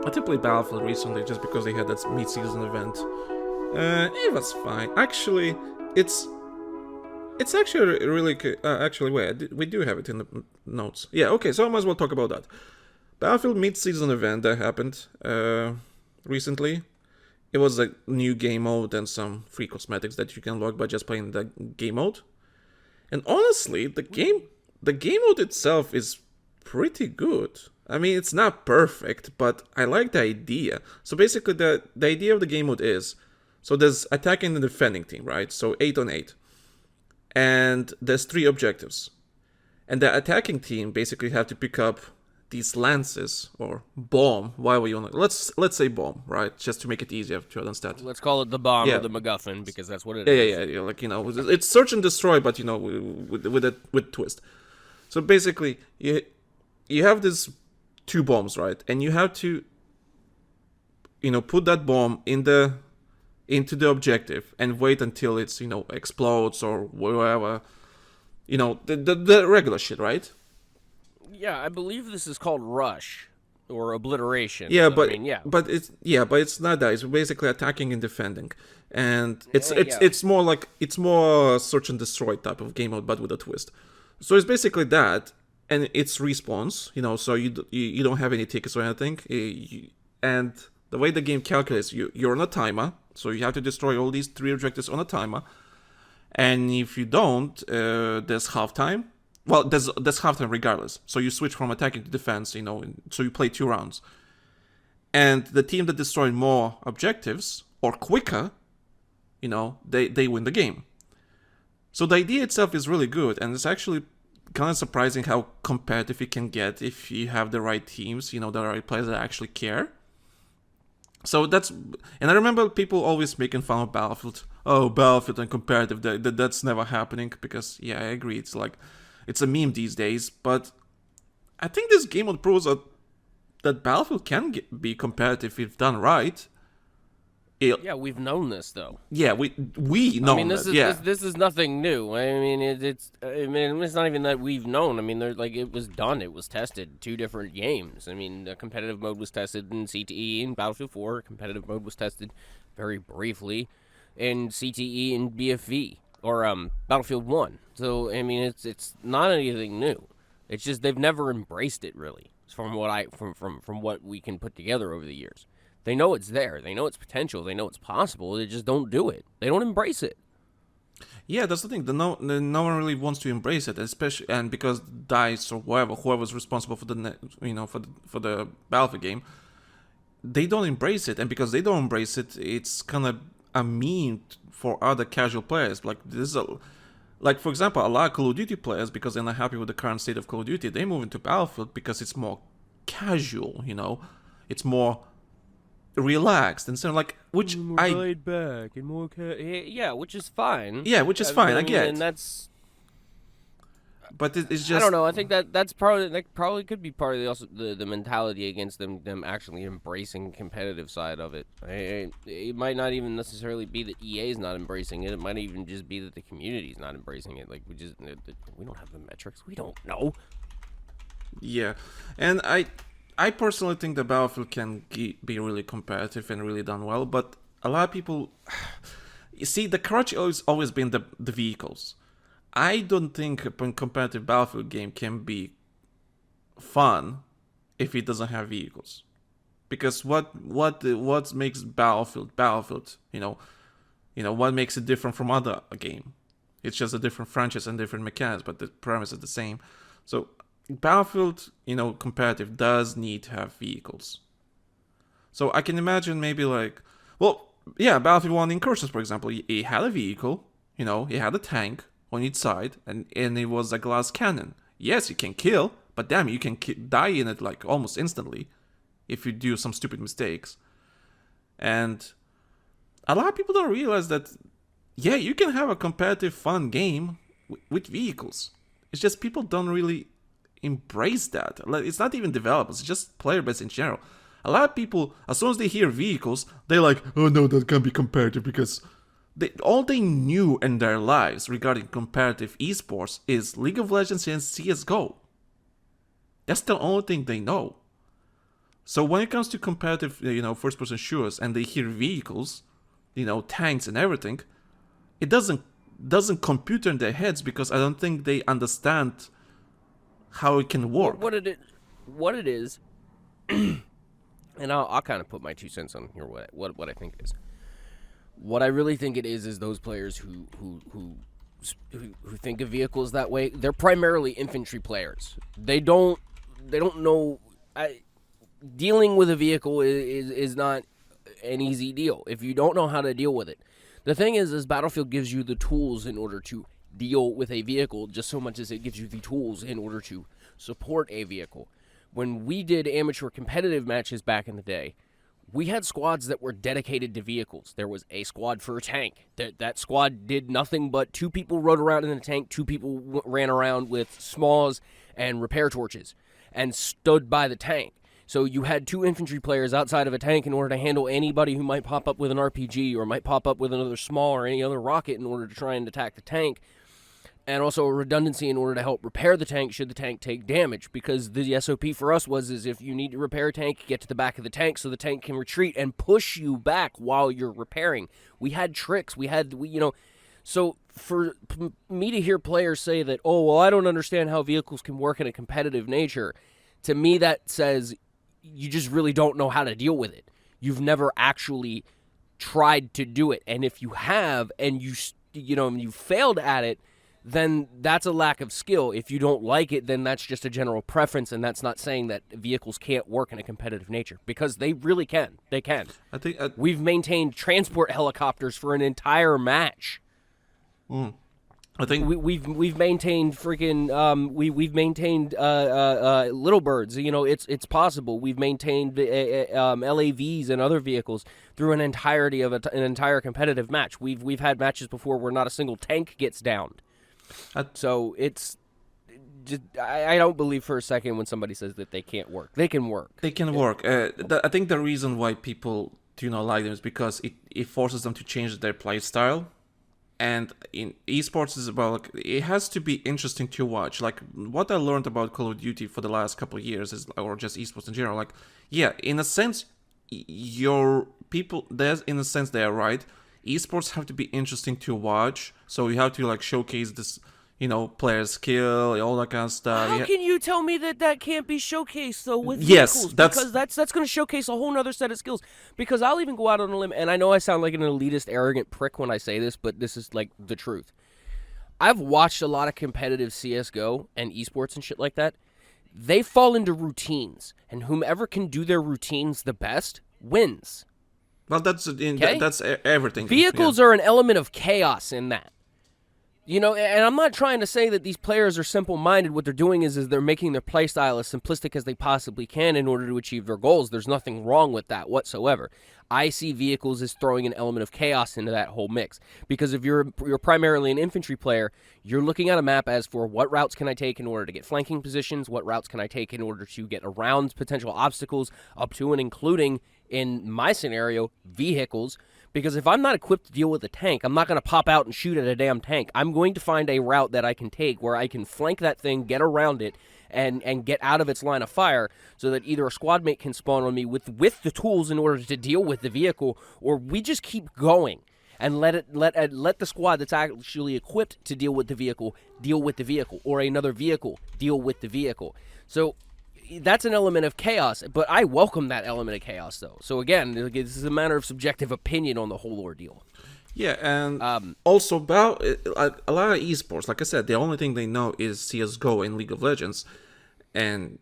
I did play Battlefield recently just because they had that mid-season event. It was fine. Actually, it's actually really good. Actually, wait, we do have it in the notes. Yeah, okay, so I might as well talk about that. Battlefield mid-season event that happened recently. It was a new game mode and some free cosmetics that you can unlock by just playing the game mode. And honestly, the game mode itself is pretty good. I mean, it's not perfect, but I like the idea. So basically, the idea of the game mode is, so there's attacking and defending team, right? So 8 on 8. And there's 3 objectives. And the attacking team basically have to pick up these lances or bomb, whatever you want. Let's say bomb, right? Just to make it easier to understand. Let's call it the bomb or the MacGuffin because that's what it is. Yeah. Like, you know, it's search and destroy, but you know, with twist. So basically, you have these 2 bombs, right? And you have to, you know, put that bomb into the objective and wait until it's, you know, explodes or whatever. You know, the regular shit, right? Yeah, I believe this is called rush or obliteration. Yeah, but it's not that. It's basically attacking and defending, and it's more search and destroy type of game mode, but with a twist. So it's basically that, and it's respawns. You know, so you don't have any tickets or anything, and the way the game calculates, you're on a timer, so you have to destroy all these 3 objectives on a timer, and if you don't, there's halftime. Well, there's halftime regardless. So you switch from attacking to defense, you know, so you play 2 rounds. And the team that destroyed more objectives, or quicker, you know, they win the game. So the idea itself is really good, and it's actually kind of surprising how competitive it can get if you have the right teams, you know, the right players that actually care. So and I remember people always making fun of Battlefield. Oh, Battlefield and competitive, that's never happening, because, yeah, I agree, it's a meme these days, but I think this game mode proves that Battlefield can be competitive if done right. Yeah, we've known this though. Yeah, we know. I mean, this is nothing new. I mean, it's not even that we've known. I mean, it was done. It was tested. 2 different games. I mean, the competitive mode was tested in CTE and Battlefield 4. Competitive mode was tested very briefly in CTE and BFV. Or Battlefield 1. So, I mean, it's not anything new. It's just they've never embraced it, really, from what we can put together over the years. They know it's there. They know it's potential. They know it's possible. They just don't do it. They don't embrace it. Yeah, that's the thing. No one really wants to embrace it, especially, and because DICE or whoever's responsible for for the Battlefield game, they don't embrace it, and because they don't embrace it, it's kind of a meme for other casual players. Like, for example, a lot of Call of Duty players, because they're not happy with the current state of Call of Duty, they move into Battlefield because it's more casual, you know, it's more relaxed, and so which more laid back and more which is fine. Yeah, which is fine. I get, and that's. But it's just, I don't know. I think that probably could be part of the mentality against them actually embracing competitive side of it. It might not even necessarily be that EA is not embracing it. It might even just be that the community is not embracing it. Like, we don't have the metrics. We don't know. Yeah, and I personally think the Battlefield can be really competitive and really done well, but a lot of people, you see, the crutch has always been the vehicles. I don't think a competitive Battlefield game can be fun if it doesn't have vehicles, because what makes Battlefield, you know, what makes it different from other game? It's just a different franchise and different mechanics, but the premise is the same. So Battlefield, you know, competitive does need to have vehicles. So I can imagine maybe Battlefield 1 Incursions, for example, it had a vehicle, you know, it had a tank on each side, and it was a glass cannon. Yes, you can kill, but damn, you can die in it like almost instantly if you do some stupid mistakes. And a lot of people don't realize that, yeah, you can have a competitive, fun game with vehicles. It's just people don't really embrace that. It's not even developers, it's just player base in general. A lot of people, as soon as they hear vehicles, they're like, oh no, that can't be competitive, because all they knew in their lives regarding competitive esports is League of Legends and CSGO. That's the only thing they know. So when it comes to competitive, first-person shooters, and they hear vehicles, tanks and everything, it doesn't compute in their heads because I don't think they understand how it can work. What it is, and I'll kind of put my 2 cents on here. What I think it is. What I really think it is those players who think of vehicles that way. They're primarily infantry players. They don't know. Dealing with a vehicle is not an easy deal if you don't know how to deal with it. The thing is Battlefield gives you the tools in order to deal with a vehicle just so much as it gives you the tools in order to support a vehicle. When we did amateur competitive matches back in the day, we had squads that were dedicated to vehicles. There was a squad for a tank. That squad did nothing but 2 people rode around in the tank, 2 people ran around with smalls and repair torches and stood by the tank. So you had 2 infantry players outside of a tank in order to handle anybody who might pop up with an RPG or might pop up with another small or any other rocket in order to try and attack the tank. And also a redundancy in order to help repair the tank should the tank take damage. Because the SOP for us was if you need to repair a tank, get to the back of the tank so the tank can retreat and push you back while you're repairing. We had tricks. So for me to hear players say that, oh, well, I don't understand how vehicles can work in a competitive nature, to me that says you just really don't know how to deal with it. You've never actually tried to do it. And if you have and you failed at it, then that's a lack of skill. If you don't like it, then that's just a general preference, and that's not saying that vehicles can't work in a competitive nature, because they really can. They can. I think we've maintained transport helicopters for an entire match. I think we've maintained freaking we've maintained little birds. It's possible. We've maintained LAVs and other vehicles through an entirety of an entire competitive match. We've had matches before where not a single tank gets downed. So it's just, I don't believe for a second when somebody says that they can't work. They can work. They can work. I think the reason why people do not like them is because it forces them to change their play style. And in esports is about, it has to be interesting to watch. Like what I learned about Call of Duty for the last couple of years is, or just esports in general, like, yeah, in a sense, your people, there's, in a sense, they are right. Esports have to be interesting to watch, so you have to like showcase this, player skill, all that kind of stuff. How can you tell me that can't be showcased though with vehicles? Because that's going to showcase a whole other set of skills. Because I'll even go out on a limb, and I know I sound like an elitist, arrogant prick when I say this, but this is like the truth. I've watched a lot of competitive CS:GO and esports and shit like that. They fall into routines, and whomever can do their routines the best wins. Well, that's everything. Vehicles are an element of chaos in that. And I'm not trying to say that these players are simple-minded. What they're doing is they're making their playstyle as simplistic as they possibly can in order to achieve their goals. There's nothing wrong with that whatsoever. I see vehicles as throwing an element of chaos into that whole mix. Because if you're primarily an infantry player, you're looking at a map as for what routes can I take in order to get flanking positions, what routes can I take in order to get around potential obstacles, up to and including, in my scenario, vehicles. Because if I'm not equipped to deal with a tank, I'm not going to pop out and shoot at a damn tank. I'm going to find a route that I can take where I can flank that thing, get around it, and get out of its line of fire so that either a squad mate can spawn on me with the tools in order to deal with the vehicle, or we just keep going and let the squad that's actually equipped to deal with the vehicle, or another vehicle deal with the vehicle. So that's an element of chaos, but I welcome that element of chaos, though. So again, this is a matter of subjective opinion on the whole ordeal. Yeah, and also about a lot of esports, like I said, the only thing they know is CS:GO and League of Legends, and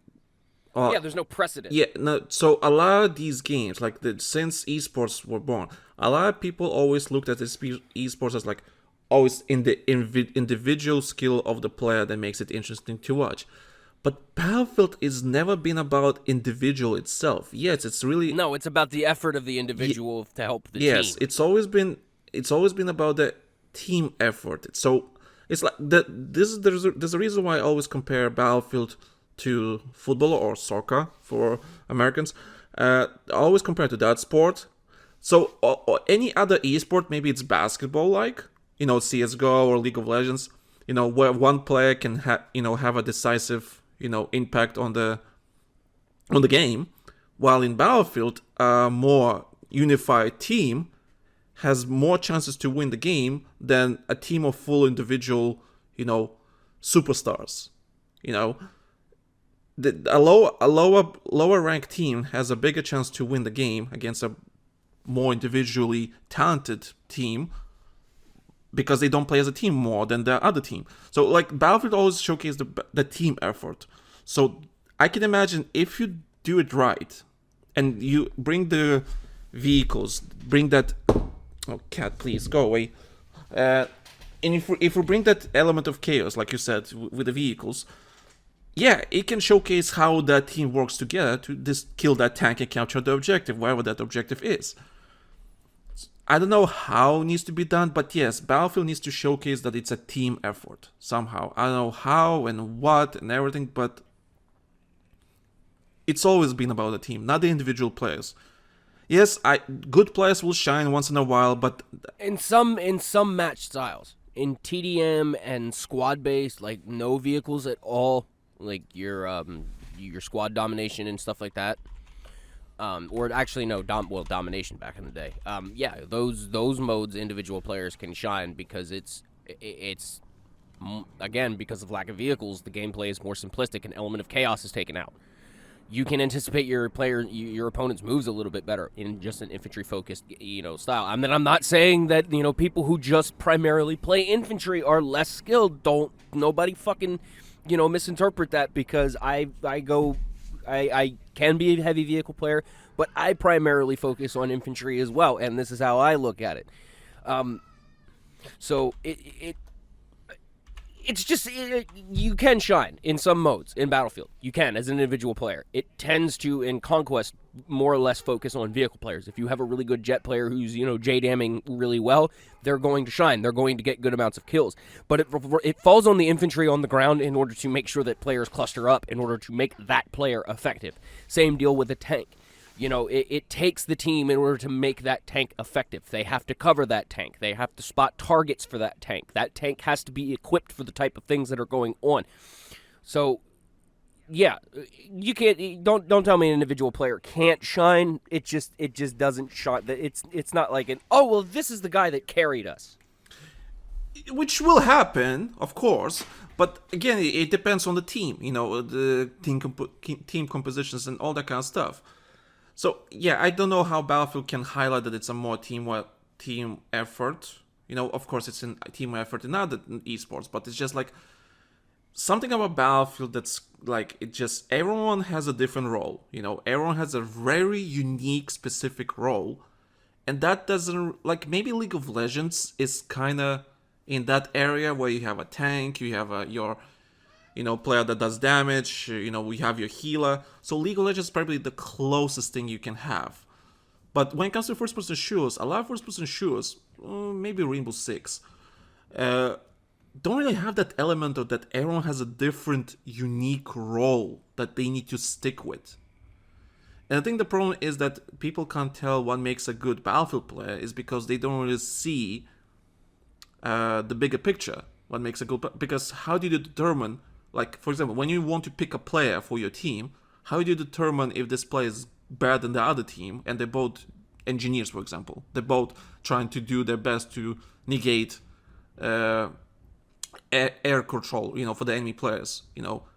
there's no precedent. Yeah, no. So a lot of these games, like since esports were born, a lot of people always looked at this esports as like always in the individual skill of the player that makes it interesting to watch. But Battlefield has never been about individual itself. Yes, it's really it's about the effort of the individual to help the team. Yes, it's always been about the team effort. So it's like there's a reason why I always compare Battlefield to football or soccer for Americans. I always compare to that sport. So or any other esport, maybe it's basketball, like CS:GO or League of Legends. Where one player can have a decisive impact on the game. While in Battlefield, a more unified team has more chances to win the game than a team of full individual, superstars. You know, a lower ranked team has a bigger chance to win the game against a more individually talented team because they don't play as a team more than the other team. So like Battlefield always showcased the team effort. So I can imagine if you do it right and you bring the vehicles, bring that. Oh, cat, please go away. And if we bring that element of chaos, like you said, with the vehicles, yeah, it can showcase how that team works together to just kill that tank and capture the objective, wherever that objective is. I don't know how it needs to be done, but yes, Battlefield needs to showcase that it's a team effort somehow. I don't know how and what and everything, but it's always been about the team, not the individual players. Yes, good players will shine once in a while, but in some match styles, in TDM and squad based, like no vehicles at all, like your squad domination and stuff like that. Or actually no, domination back in the day. Yeah, those modes individual players can shine because it's again, because of lack of vehicles, the gameplay is more simplistic. An element of chaos is taken out. You can anticipate your opponent's moves a little bit better in just an infantry-focused, style. I mean, I'm not saying that, people who just primarily play infantry are less skilled. Don't nobody fucking, misinterpret that, because I can be a heavy vehicle player, but I primarily focus on infantry as well, and this is how I look at it. So it's just, you can shine in some modes in Battlefield. You can, as an individual player. It tends to, in Conquest, more or less focus on vehicle players. If you have a really good jet player who's, J-damming really well, they're going to shine. They're going to get good amounts of kills. But it falls on the infantry on the ground in order to make sure that players cluster up, in order to make that player effective. Same deal with the tank. It takes the team in order to make that tank effective. They have to cover that tank. They have to spot targets for that tank. That tank has to be equipped for the type of things that are going on. So, yeah, you can't. Don't tell me an individual player can't shine. It just doesn't shine. It's not like this is the guy that carried us. Which will happen, of course. But again, it depends on the team. The team compositions and all that kind of stuff. So, yeah, I don't know how Battlefield can highlight that it's a more team effort. Of course, it's a team effort in other esports, but it's just like something about Battlefield that's like, everyone has a different role. Everyone has a very unique, specific role. And that doesn't, like, maybe League of Legends is kind of in that area where you have a tank, you have your player that does damage, we have your healer. So League of Legends is probably the closest thing you can have. But when it comes to first-person shooters, a lot of first-person shooters, maybe Rainbow Six, don't really have that element of that everyone has a different, unique role that they need to stick with. And I think the problem is that people can't tell what makes a good Battlefield player is because they don't really see the bigger picture. What makes a good player. Because how do you determine... Like, for example, when you want to pick a player for your team, how do you determine if this player is better than the other team, and they're both engineers, for example? They're both trying to do their best to negate air control, for the enemy players.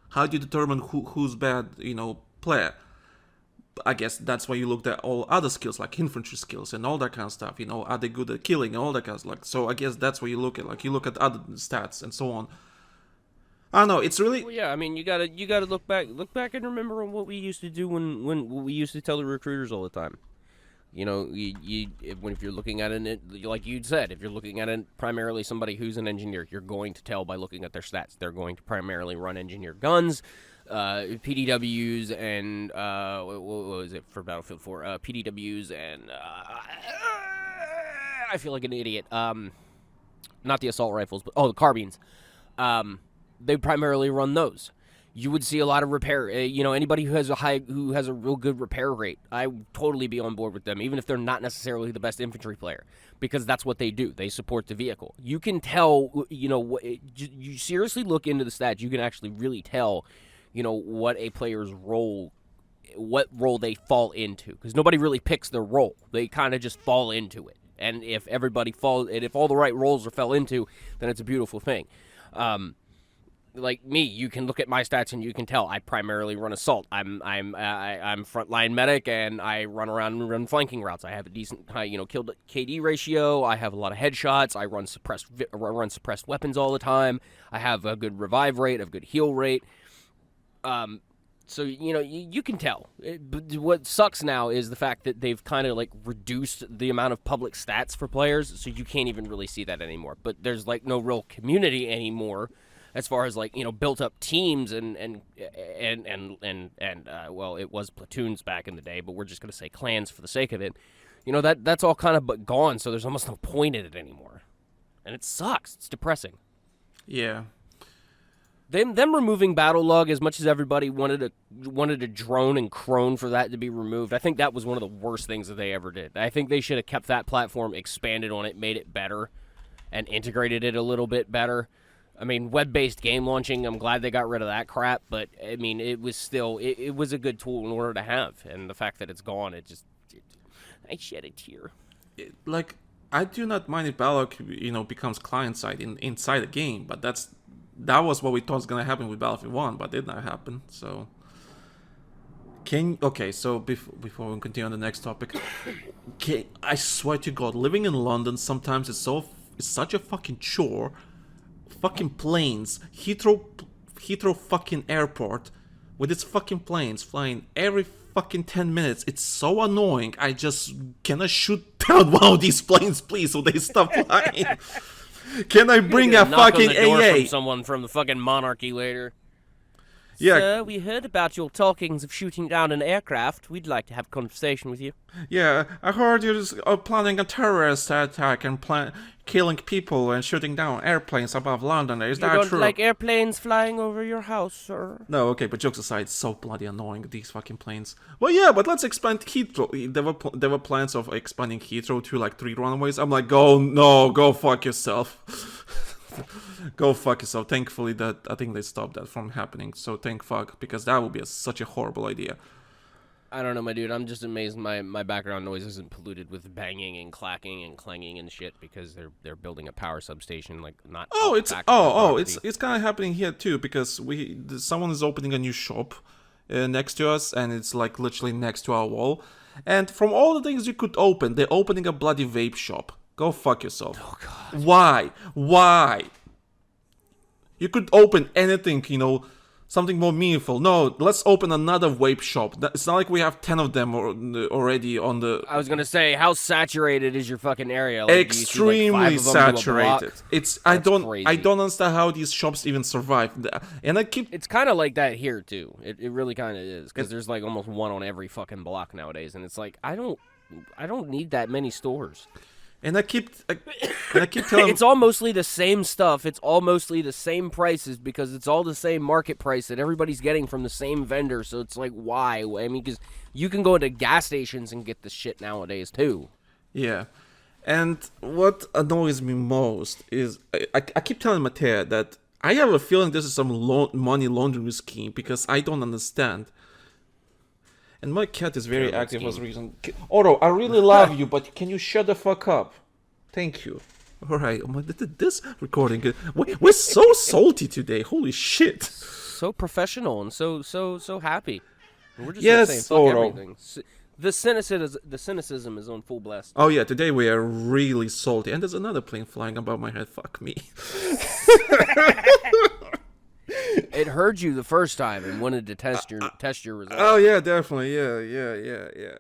How do you determine who's bad, player? I guess that's why you looked at all other skills, like infantry skills and all that kind of stuff. Are they good at killing and all that kind of stuff? So I guess that's what you look at. Like, you look at other stats and so on. I don't know. It's really. Well, yeah, I mean, you gotta look back and remember what we used to do when we used to tell the recruiters all the time. If you're looking at it, like you said, if you're looking at it primarily somebody who's an engineer, you're going to tell by looking at their stats. They're going to primarily run engineer guns, PDWs, and what was it for Battlefield 4? PDWs and I feel like an idiot. Not the assault rifles, but the carbines. They primarily run those. You would see a lot of repair. Anybody who has a real good repair rate, I would totally be on board with them, even if they're not necessarily the best infantry player, because that's what they do. They support the vehicle. You can tell. You seriously look into the stats. You can actually really tell, what a player's role what role they fall into, because nobody really picks their role. They kind of just fall into it. And if if all the right roles are fell into, then it's a beautiful thing. Like me, you can look at my stats and you can tell I primarily run assault. I'm frontline medic, and I run around and run flanking routes. I have a decent kill to KD ratio. I have a lot of headshots. I run suppressed weapons all the time. I have a good revive rate, a good heal rate. So you can tell. But what sucks now is the fact that they've kind of like reduced the amount of public stats for players, so you can't even really see that anymore. But there's like no real community anymore, as far as like built up teams and well, it was platoons back in the day, but we're just gonna say clans for the sake of it. That's all kind of but gone. So there's almost no point in it anymore, and it sucks. It's depressing. Yeah. Them removing battle log, as much as everybody wanted to drone and crone for that to be removed, I think that was one of the worst things that they ever did. I think they should have kept that platform, expanded on it, made it better, and integrated it a little bit better. I mean, web-based game launching, I'm glad they got rid of that crap, but I mean, it was still it was a good tool in order to have, and the fact that it's gone, I shed a tear. Like, I do not mind if battle log, becomes client-side inside the game, but that was what we thought was gonna happen with Battlefield 1, but it did not happen. So, so before we continue on the next topic, I swear to God, living in London sometimes it's such a fucking chore. Fucking planes, Heathrow fucking airport, with its fucking planes flying every fucking 10 minutes. It's so annoying. Can I shoot down one of these planes, please, so they stop flying? Can I bring a fucking AA? From someone from the fucking monarchy later. Yeah. Sir, we heard about your talkings of shooting down an aircraft. We'd like to have a conversation with you. Yeah, I heard you're planning a terrorist attack and killing people and shooting down airplanes above London. Is that true? You don't like airplanes flying over your house, sir? No, okay, but jokes aside, it's so bloody annoying, these fucking planes. Well, yeah, but let's expand Heathrow. There were plans of expanding Heathrow to like 3 runways. I'm like, go fuck yourself. Go fuck yourself. Thankfully, I think they stopped that from happening. So thank fuck, because that would be such a horrible idea. I don't know, my dude. I'm just amazed my background noise isn't polluted with banging and clacking and clanging and shit, because they're building a power substation, like not. It's kind of happening here too, because someone is opening a new shop next to us, and it's like literally next to our wall. And from all the things you could open, they're opening a bloody vape shop. Go fuck yourself. Oh God. Why? You could open anything, something more meaningful. No, let's open another vape shop. It's not like we have 10 of them already on the... I was going to say, how saturated is your fucking area? Like, extremely saturated. I don't crazy. understand how these shops even survive. And It's kind of like that here, too. It really kind of is. Because there's like almost one on every fucking block nowadays. And it's like, I don't need that many stores. And I keep telling... It's all mostly the same stuff. It's all mostly the same prices, because it's all the same market price that everybody's getting from the same vendor. So it's like, why? I mean, because you can go into gas stations and get this shit nowadays, too. Yeah. And what annoys me most is... I keep telling Mateo that I have a feeling this is some money laundering scheme, because I don't understand. And my cat is very active for some reason. Otto, I really love you, but can you shut the fuck up? Thank you. Alright, this recording... We're so salty today, holy shit. So professional and so happy. We're just saying fuck everything. The cynicism is on full blast. Oh yeah, today we are really salty. And there's another plane flying above my head, fuck me. It heard you the first time and wanted to test your results. Oh yeah, definitely. Yeah.